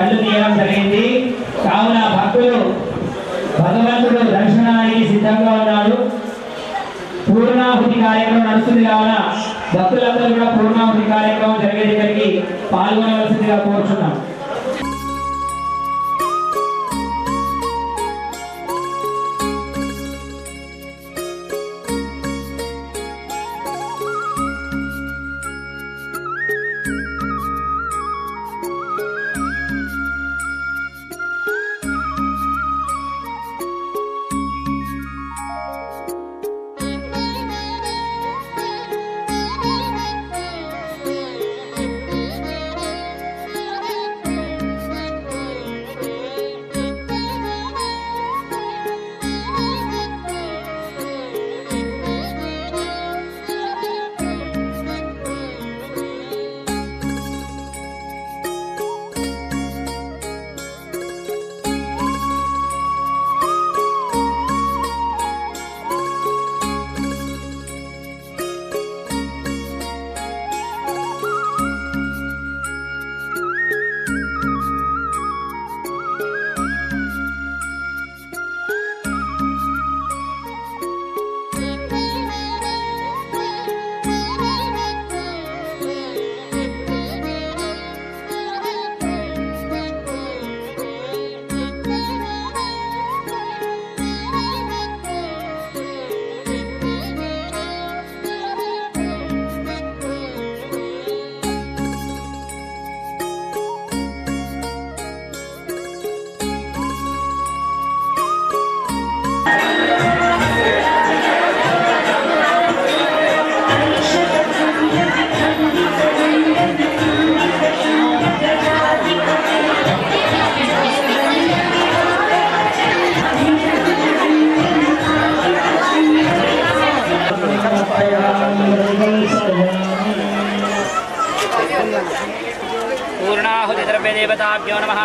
కళ్ళు తీయడం జరిగింది. కావున భక్తులు భగవంతుడు దర్శనానికి సిద్ధంగా ఉన్నాడు. పూర్ణాహుతి కార్యక్రమం నడుస్తుంది కావున భక్తులందరూ కూడా పూర్ణాహుతి కార్యక్రమం జరిగే దగ్గరికి పాల్గొనవలసిందిగా కోరుచున్నాం. पूर्णाहुति द्रव्य देवताभ्यो नमः।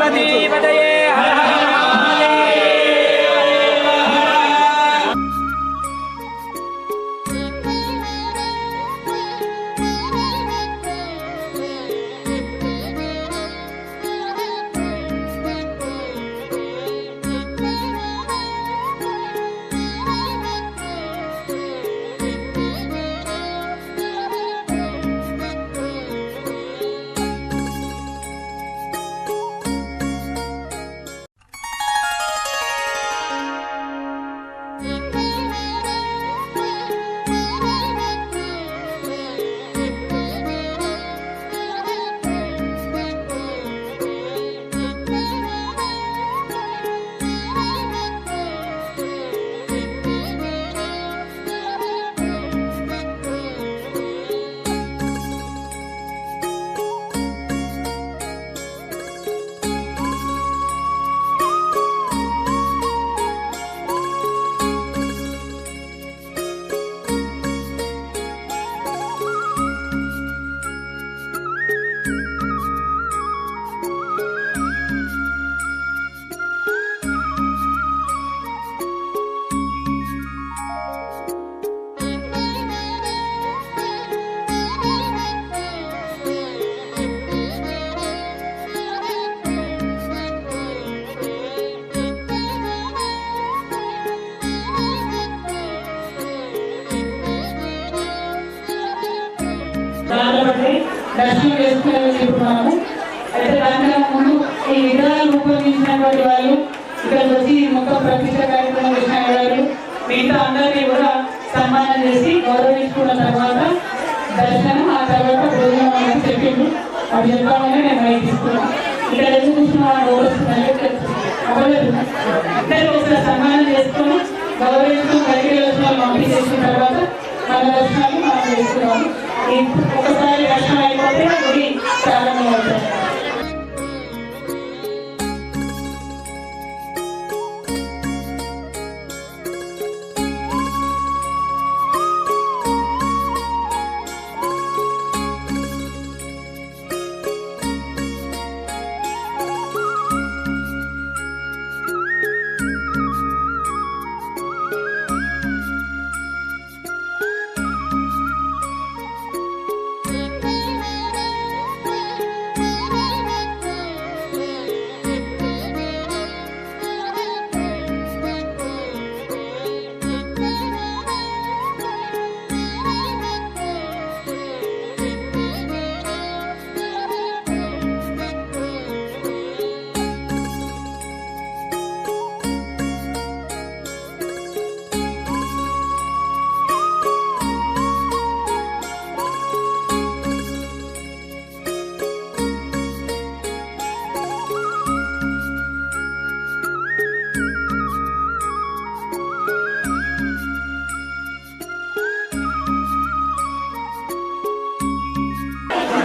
పార్వతీపతయే హర హర దర్శనం చేసుకునేది చెప్తున్నాము. అయితే దానికన్నా ముందు ఈ విగ్రహాలు రూపొందించినటువంటి వాళ్ళు ఇక్కడికి వచ్చి మొత్తం ప్రతిష్ట కార్యక్రమం చేసిన వాళ్ళు మిగతా అందరినీ కూడా సన్మానం చేసి గౌరవించుకున్న తర్వాత దర్శనం, ఆ తర్వాత భోజనం అనేది చెప్పిండు. అది చెప్పామని నేను బయట తీసుకున్నాను. ఇక్కడ ఎందుకు చూస్తున్నాను అవ్వలేదు. అందరికీ ఒకసారి సన్మానం చేసుకొని గౌరవించుకుని బయటికి వచ్చిన పంపిణీ చేసిన తర్వాత మన దర్శనాన్ని మనం చేసుకున్నాము. ఒకసారి దర్శనం అయిపోతే గుడి ప్రారంభం అవుతుంది.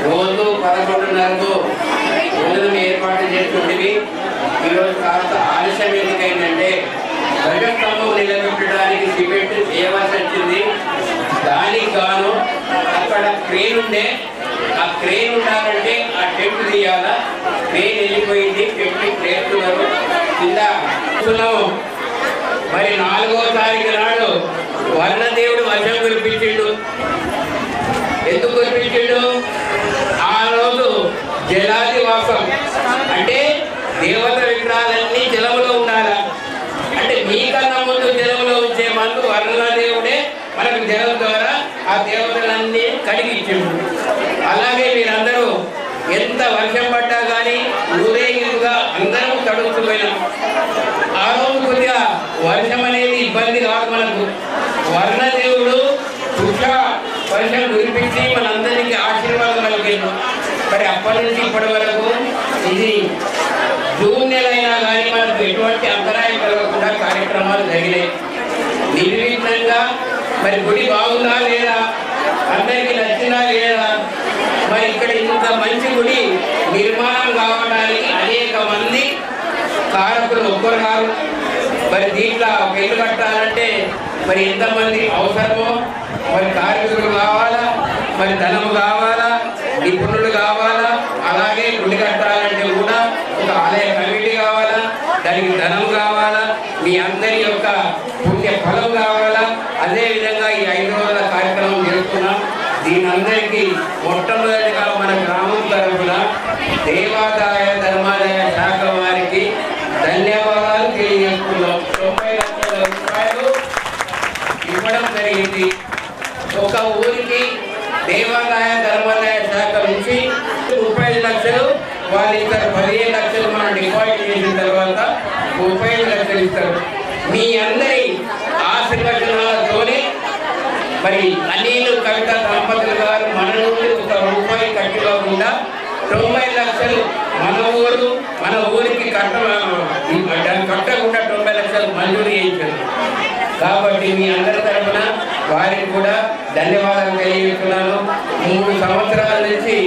రోజు 11:30కు భోజనం ఏర్పాటు చేస్తుండేవి. ఈరోజు కాస్త ఆలస్యం ఎందుకైందంటే ధ్వజస్తంభం నిలబెట్టడానికి సిమెంట్ చేయవలసి వచ్చింది. దానికి గాను అక్కడ క్రేన్ ఉండే, ఆ క్రేన్ ఉండాలంటే ఆ టెంట్ తీయాలా. క్రేన్ వెళ్ళిపోయింది, టెంట్ చేస్తున్నారు కింద. మరి 4వ తారీఖు నాడు వర్ణదేవుడు వర్షం కురిపించిండు. ఎందుకు కురిపించిండు? ఆ రోజు జలాదివాసం అంటే దేవత విగ్రహాలన్నీ జలములో ఉండాలా. అంటే మీకన్నా ముందు జలంలో ఉంచే మందు వర్ణదేవుడే మనకు జలం ద్వారా ఆ దేవతలన్నీ కడిగిచ్చిండు. అలాగే మీరందరూ ఎంత వర్షం పడ్డా కానీ ఉదయంగా అందరూ తడుస్తుపోయినాం. ఆ రోజు కొద్దిగా వర్షం అనేది ఇబ్బంది కాదు మనకు. వర్ణదేవుడు వర్షం కురిపించి మనందరికీ ఆశీర్వాదం కలిగిండు. మరి అప్పటి నుంచి ఇప్పటి వరకు ఇది జూన్ నెల అయినా కానీ మనకు ఎటువంటి అంతరాయం కలగకుండా కార్యక్రమాలు జరిగినాయి నిర్విఘ్నంగా. మరి గుడి బాగుందా లేదా, అందరికీ నచ్చిందా లేదా, మరి ఇక్కడ ఇంత మంచి గుడి నిర్మాణం కావడానికి అనేక మంది కారకులు ఒక్కరు కాదు. మరి దీంట్లో ఒక ఇల్లు కట్టాలంటే మరి ఎంతమంది అవసరమో, మరి కార్మికులు కావాలా, మరి ధనము కావాలా, నిపుణులు కావాలా. అలాగే గుడి కట్టాలంటే కూడా ఒక ఆలయ దానికి ధనం కావాలా, మీ అందరి యొక్క పుణ్య ఫలం కావాలా. అదేవిధంగా ఈ 5 రోజుల కార్యక్రమం చేస్తున్నాం. దీని అందరికీ మొట్టమొదటిగా మన గ్రామం తరఫున దేవాదాయ ధర్మాదాయ శాఖ వారికి ధన్యవాదాలు తెలియజేస్తున్నాం. 90 లక్షల రూపాయలు ఇవ్వడం జరిగింది. ఒక ఊరికి దేవాదాయ ధర్మాదాయ శాఖ నుంచి 35 లక్షలు వాళ్ళు ఇస్తారు. 15 లక్షలు మనం డిపాజిట్ చేసిన తర్వాత 35 లక్షలు ఇస్తారు. మీ అందరి ఆశీర్వచనాలతోనే మరి అనిల్ కవిత దంపతులు గారు మన నుండి 1 రూపాయి కట్టివ్వకుండా 90 లక్షలు మన ఊరికి కట్టకుండా 90 లక్షలు మంజూరు చేయించారు. కాబట్టి మీ అందరి తరఫున వారికి కూడా ధన్యవాదాలు తెలియజేస్తున్నాను. 3 సంవత్సరాల నుంచి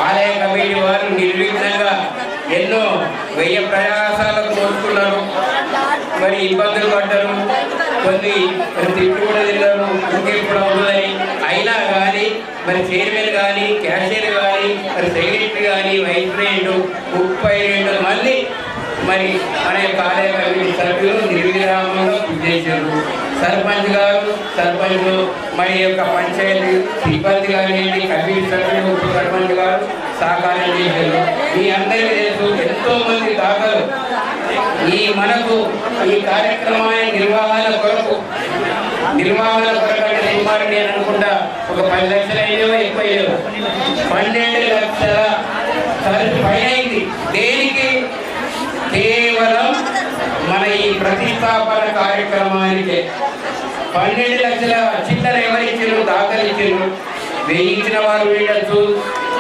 ఆలయ కమిటీ వారు నిర్విఘ్నంగా ఎన్నో వ్యయ ప్రయాసాలకు కోరుకున్నారు. మరి ఇబ్బందులు పడ్డారు, కొన్ని తిట్టు కూడా తిన్నారు, ఇంకేం కూడా ఉన్నదని. అయినా కానీ మరి చైర్మన్ కానీ, క్యాషియర్ కానీ, మరి సెక్రటరీ కానీ, వైస్ ప్రెసిడెంట్ 32 మంది మరి మన యొక్క ఆలయ కమిటీ సభ్యులు నిర్విరామంగా కృషి చేశారు. సర్పంచ్ గారు, సర్పంచ్ మరి యొక్క పంచాయతీ సిబ్బంది కానివ్వండి, కమిటీ సభ్యులు, ఉప సర్పంచ్ గారు సహకారం చేశారు. మీ అందరికీ తెలుసు, ఎంతో మంది దాతలు మనకు ఈ కార్యక్రమాన్ని నిర్వహణ కొరకు అంటే సుమారు నేను అనుకుంటా ఒక 10 లక్షలు అయ్యో ఎక్కువ 12 లక్షల ఖర్చు పైన అయింది. దేనికి? కేవలం మన ఈ ప్రతిష్టాపన కార్యక్రమానికి 12 లక్షల చిల్లర ఎవరిచ్చారు? దాఖలు ఇచ్చారు. 1000 ఇచ్చిన వారు ఉండొచ్చు,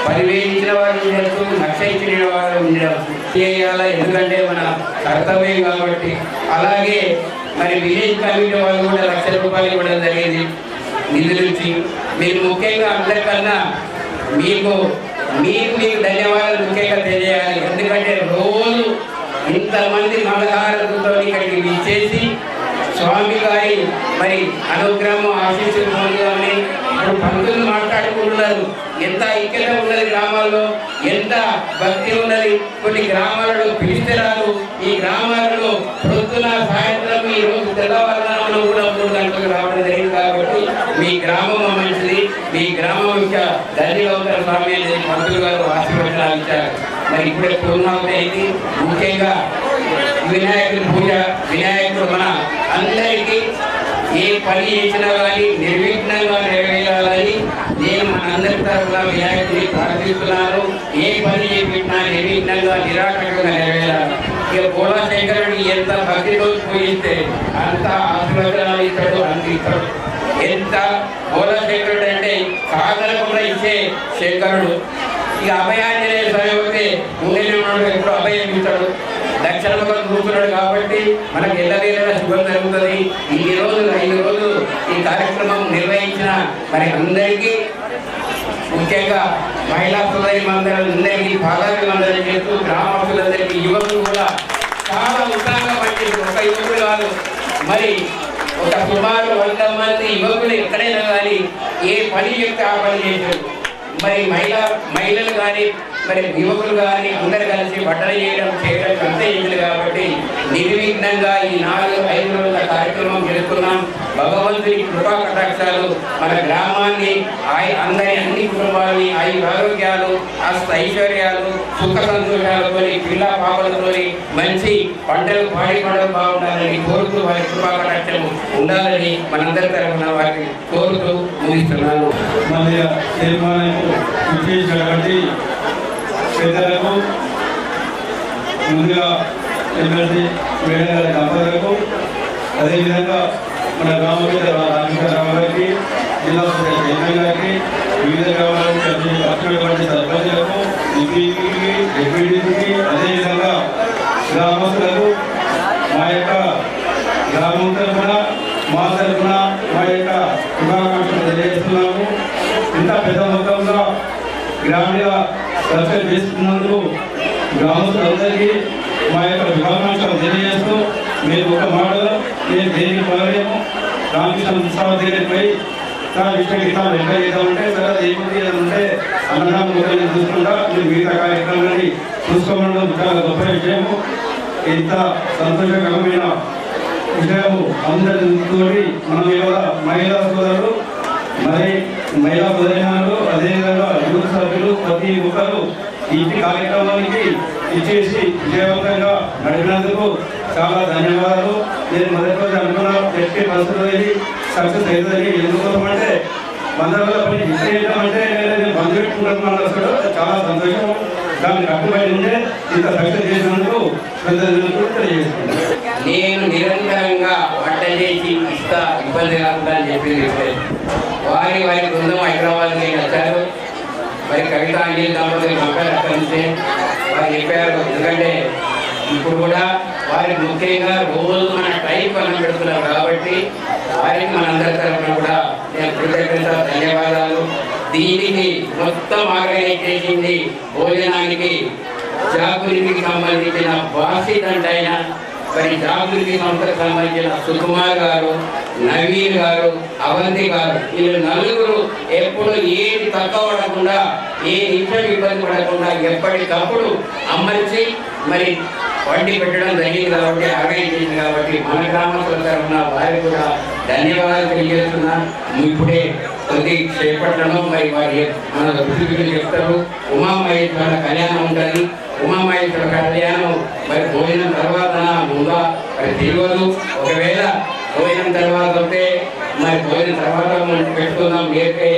10,000 ఇచ్చిన వారు ఉండొచ్చు, 1,00,000 ఇచ్చిన వారు ఉండొచ్చు. చేయాలా, ఎందుకంటే మన కర్తవ్యం కాబట్టి. అలాగే మరి విలేజ్ కమిటీ వాళ్ళు కూడా 1,00,000 రూపాయలు ఇవ్వడం జరిగింది నిధులుంచి. మీరు ముఖ్యంగా అందరికన్నా మీకు ధన్యవాదాలు ముఖ్యంగా తెలియజేయాలి. ఎందుకంటే రోజు ఇంతమంది మంగళహారతులతో ఇక్కడికి ఇచ్చేసి స్వామి గారి మరి అనుగ్రహం ఆశీస్సులు పొందాలని ఇప్పుడు పంతులు మాట్లాడుకుంటున్నారు. ఎంత ఐక్యత ఉన్నది గ్రామాల్లో, ఎంత భక్తి ఉన్నది. కొన్ని గ్రామాలలో పిలిస్తే రాదు. ఈ గ్రామాలలో పొద్దున సాయంత్రం ఈ రోజు తెల్లవారుజామున కూడా 3 గంటలకు రావడం జరిగింది. కాబట్టి మీ గ్రామం మంచిది, మీ గ్రామం యొక్క ధన్యవాదాల స్వామి అనేది పంతులు గారు ఆశీర్వచనాలు ఇచ్చారు. మరి ఇప్పుడే పూర్ణావతి అయింది. ముఖ్యంగా వినాయకుడి పూజ, వినాయకుడు మన అందరికీ ఏ పని చేసినా కానీ నిర్విఘ్నంగా నెరవేరాలని నేను మన అందరి తరఫున వినాయకుడిని ప్రార్థిస్తున్నాను. ఏ పని చేసినా నిర్విఘ్నంగా నిరాటకంగా నెరవేరాలి. ఇక బోళాశంకరుడు ఎంత భక్తితో పూజిస్తే అంత ఆశీర్వచనాలు ఇస్తాడు, అంత ఇస్తాడు. ఎంత బోళాశంకరుడు అంటే కాదనకుండా ఇచ్చే శంకరుడు. ఇక అభయాంజనేయ స్వామి అయితే ఉండేనే ఉన్నాడు, ఎప్పుడు అభయం ఇస్తాడు. దక్షిణముఖం కూర్చున్నాడు కాబట్టి మనకు ఎల్లవేళ శుభం జరుగుతుంది. 5 రోజులు ఈ కార్యక్రమం నిర్వహించిన మరి అందరికీ, ముఖ్యంగా మహిళా సోదరి మందరికీ, పాదాభివందనం చేస్తూ గ్రామస్తులందరికీ, యువకులు కూడా చాలా ఉత్సాహంగా పనిచేస్తారు. ఒక యువకులు కాదు, మరి ఒక సుమారు 100 మంది యువకులు ఎక్కడైనా కానీ ఏ పని చెప్తే ఆ పని చేశారు. మరి మహిళలు కానీ మరి యువకులు కానీ అందరు కలిసి బట్టలు చేయడం అంతే చేయాలి. కాబట్టి నిర్విఘ్నంగా ఈ 4-5 రోజుల కార్యక్రమం జరుపుకున్నాం. భగవంతుని కృపా కటాక్షాలు మన గ్రామాన్ని, అన్ని కుటుంబాలని ఆరోగ్యాలు, ఐశ్వర్యాలు, సుఖ సంతోషాలతో, పిల్ల పాపలతో మంచి పంటలు పాడి పంటలు బాగుండాలని కోరుతూ వారి కృపా కటాక్షం ఉండాలని మనందరి తరఫున వారిని కోరుతూ ముగిస్తున్నాను. పెద్దలకు, ముందుగా ఎమ్మెల్సీ మేడం గారి దంపతులకు, అదేవిధంగా మన గ్రామ పెద్ద రామకృష్ణరావు గారికి, జిల్లా చైర్మన్ గారికి, వివిధ గ్రామాల నుంచి వచ్చినటువంటి సర్పంచులకు, ఎంపీకి, ఎంపీడీకి, అదేవిధంగా గ్రామస్తులకు మా యొక్క గ్రామం తరఫున, మా తరఫున మా యొక్క శుభాకాంక్షలు తెలియజేస్తున్నాము. ఇంత పెద్ద మొత్తంలో గ్రామీణ దర్శనం చేస్తున్నందుకు గ్రామస్తులందరికీ మా యొక్క శుభాకాంక్షలు తెలియజేస్తూ, మీరు ఒక మాటలో నేను దేనికి పగలేము, రామకృష్ణ ఉత్సవం దగ్గరికి పోయి సార్ ఇష్టం ఇట్లా వెంట చేద్దామంటే సార్ ఏముంది అంటే అన్నదానం మొదలు చూసుకుంటా మీరు మిగతా కార్యక్రమాన్ని చూసుకోవడం చాలా గొప్ప విషయము. ఇంత సంతోషకరమైన విషయము అందరితోటి మనం ఇవాళ మహిళా సోదరులు మరి మహిళా ప్రధానాలు అదేవిధంగా యువత సభ్యులు ప్రతి ఒక్కరు ఇంటి కార్యక్రమానికి ఇచ్చేసి విజయవంతంగా నడిపినందుకు చాలా ధన్యవాదాలు. నేను మొదటి రోజు అనుకున్నా ఎట్టి పరిస్థితులు సక్సెస్ అవుతుంది. ఎందుకోసమంటే 100 రోజుల పని ఇచ్చేయడం నేను బంద్ పెట్టుకుంటున్నాను. అసలు చాలా సంతోషం. దాన్ని కట్టుబడి ఉండే ఇంత సక్సెస్ చేసినందుకు తెలియజేస్తున్నాను. నేను నిరంతరంగా వంట చేసి ఇస్తా, ఇబ్బంది కాకుండా అని చెప్పింది. వారి బృందం హైదరాబాద్కి వచ్చారు. మరి కవిత అంజలి దంపతులు పంపారు. అక్కడి నుంచే వారు చెప్పారు. ఎందుకంటే ఇప్పుడు కూడా వారికి ముఖ్యంగా రోజు మన టైం పని పెడుతున్నారు కాబట్టి వారికి మనందరి తరఫున కూడా నేను కృతజ్ఞత ధన్యవాదాలు. దీనికి మొత్తం ఆర్గనైజ్ చేసింది భోజనానికి జాగృతికి సంబంధించిన బాసిదండ అయిన మరి జాగృతి సంస్థకు సంబంధించిన సుకుమార్ గారు, నవీన్ గారు, అవంతి గారు, వీళ్ళు నలుగురు ఎప్పుడు ఏది తక్కువ పడకుండా ఏ నిమిషం ఇబ్బంది పడకుండా ఎప్పటికప్పుడు అమర్చి మరి వండి పెట్టడం జరిగింది కాబట్టి ఆర్గనైజ్ చేసింది కాబట్టి మన గ్రామస్తుల తరఫున వారికి కూడా ధన్యవాదాలు తెలియజేస్తున్నా. ఇప్పుడే కొద్ది చేపట్టడం మరి వారి మన ఋషులు చెప్తారు. ఉమామహేశ్వర కళ్యాణం ఉంటుంది. ఉమామహేశ్వర కళ్యాణం మరి భోజనం తర్వాత ముందా మరి తెలియదు. ఒకవేళ భోజనం తర్వాత ఉంటే మరి భోజనం తర్వాత పెట్టుకుందాం. లేకపోతే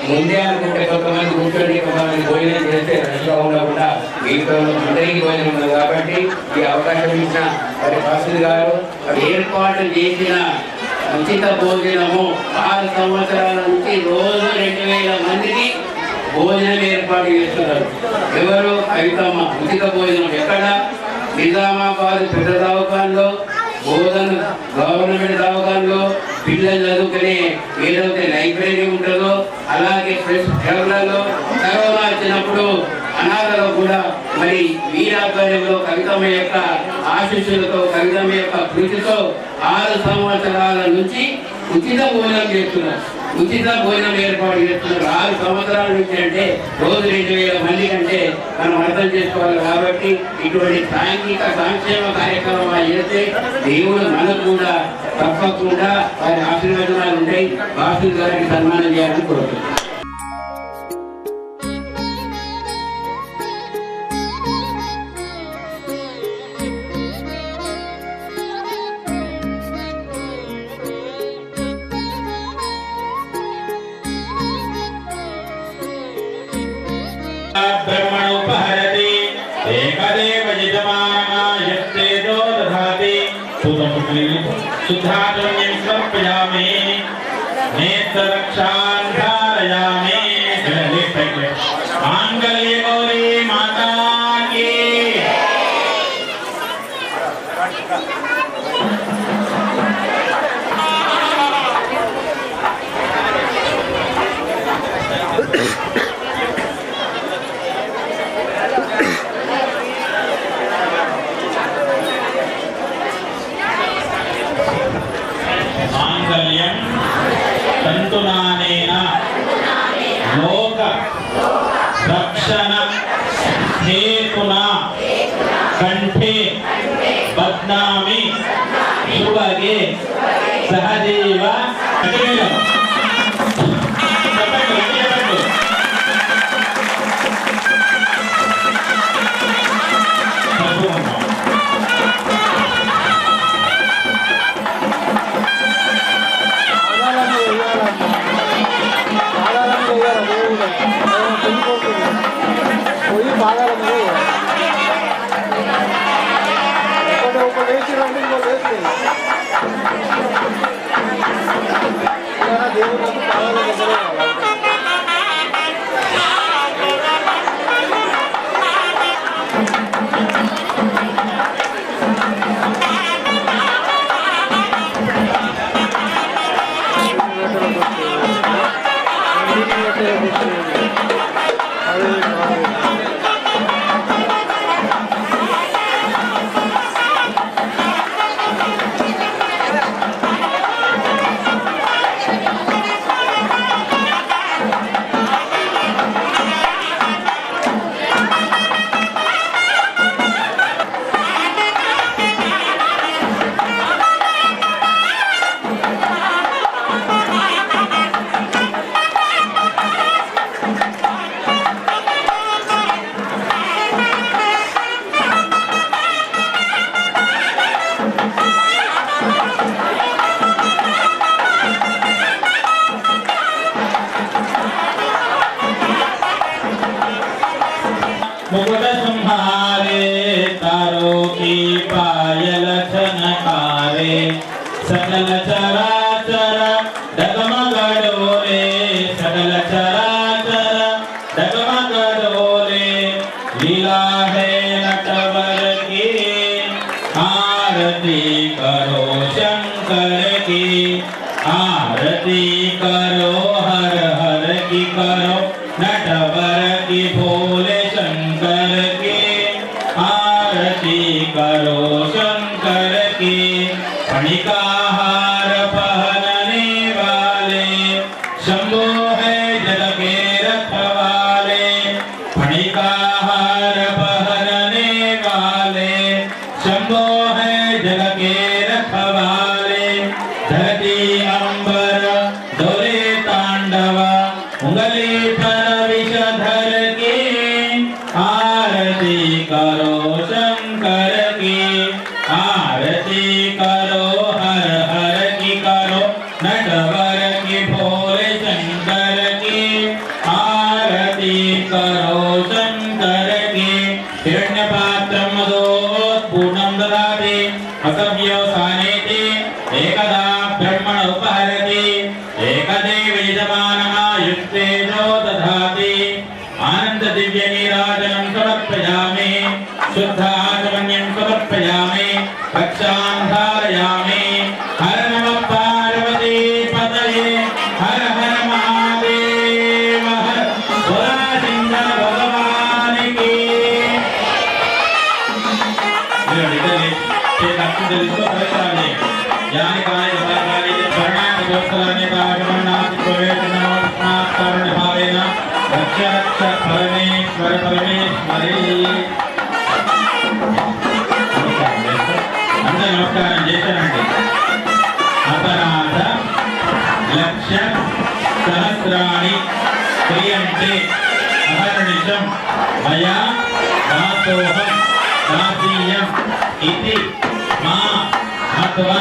ముందే అనుకుంటే కొంతమంది కూర్చొని కొంతమంది భోజనం చేస్తే రష్గా ఉండకుండా మీతో అందరికీ భోజనం ఉంది కాబట్టి ఈ అవకాశం ఇచ్చిన మరి పాసిల్ గారు ఏర్పాటు చేసిన ఉచిత భోజనము 6 సంవత్సరాల నుంచి రోజు 2000 మందికి భోజనం ఏర్పాటు చేస్తున్నారు. ఎవరు? కవితమ్మ. ఉచిత భోజనం ఎక్కడ? నిజామాబాద్ పెద్ద దవాఖానలో, బోధన గవర్నమెంట్ దవాఖానలో పిల్లలు చదువుకునే ఏదైతే లైబ్రరీ ఉంటుందో అలాగే ప్రెస్ క్లబ్లలో కరోనా వచ్చినప్పుడు అనాథలో కూడా మరి వీరాధ్వర్యంలో కవితమ్మ యొక్క ఆశీస్సులతో కవితమ్మ యొక్క కృషితో 6 సంవత్సరాల నుంచి ఉచిత భోజనం చేస్తున్నారు. ఉచిత భోజనం ఏర్పాటు చేస్తున్నారు 6 సంవత్సరాల నుంచి. అంటే రోజు 2000 మంది కంటే మనం అర్థం చేసుకోవాలి. కాబట్టి ఇటువంటి సాంఘిక సంక్షేమ కార్యక్రమాలు చేస్తే దేవుడు మనకు కూడా తప్పకుండా వారి ఆశీర్వచనాలు ఉంటాయి. బాసు గారికి సన్మానం చేయాలని కోరుతున్నాను. ब्रह्मणोपहरति एकदेव यजमानायस्तेजो दधाति शुद्धात्मन्यं समर्पयामि नेत्ररक्षान् धारयामि माङ्गल्ये गौरी माता की तंतुनानेन लोक रक्षण हेतुना कंठे बध्नामि शुभगे सहजीव की पायल छनकारे सकल चराचर डगमग डोले सकल चराचर डगमग डोले लीला है नटवर की आरती करो शंकर की आरती करो हर हर की करो नटवर की भोले शंकर की आरती करो शंकर की फणिका हार पहनने वाले शंभो है जग के रखवाले फणिका हार पहनने वाले शंभो है जग के रखवाले धरती अंबर डोले तांडव उंगली पर विषधर की आरती करो शंकर की आरती करो हर हर की करो नटवर की भोले शंकर की आरती करो शंकर की हिरण्यपात्रं मदोत्पूर्णं ददाति असभ्यो सानेति एकदा ब्रह्मण उपहरति एकदेव यजमानः युक्तेजो दधाति आनंद दिव्य नीराजनं समर्पयामि शुद्ध आचमन्यं समर्पयामि रक्षां धारयामि हर नमः पार्वती पतये हर हर महादेव हर भोलाशंकर भगवान की यानि कानि भगवानि शरणागत वत्सलानि पावनानि प्रवेशनात् कारुण्य भावेन रक्ष रक्ष परमेश्वर परमेश्वरी అందరూ నమస్కారం చేశారండి అపరాధ లక్ష సహస్రాణి క్రియంతే అహర్నిశం మయా దాసోహం దాసీయం ఇది మా మత్వా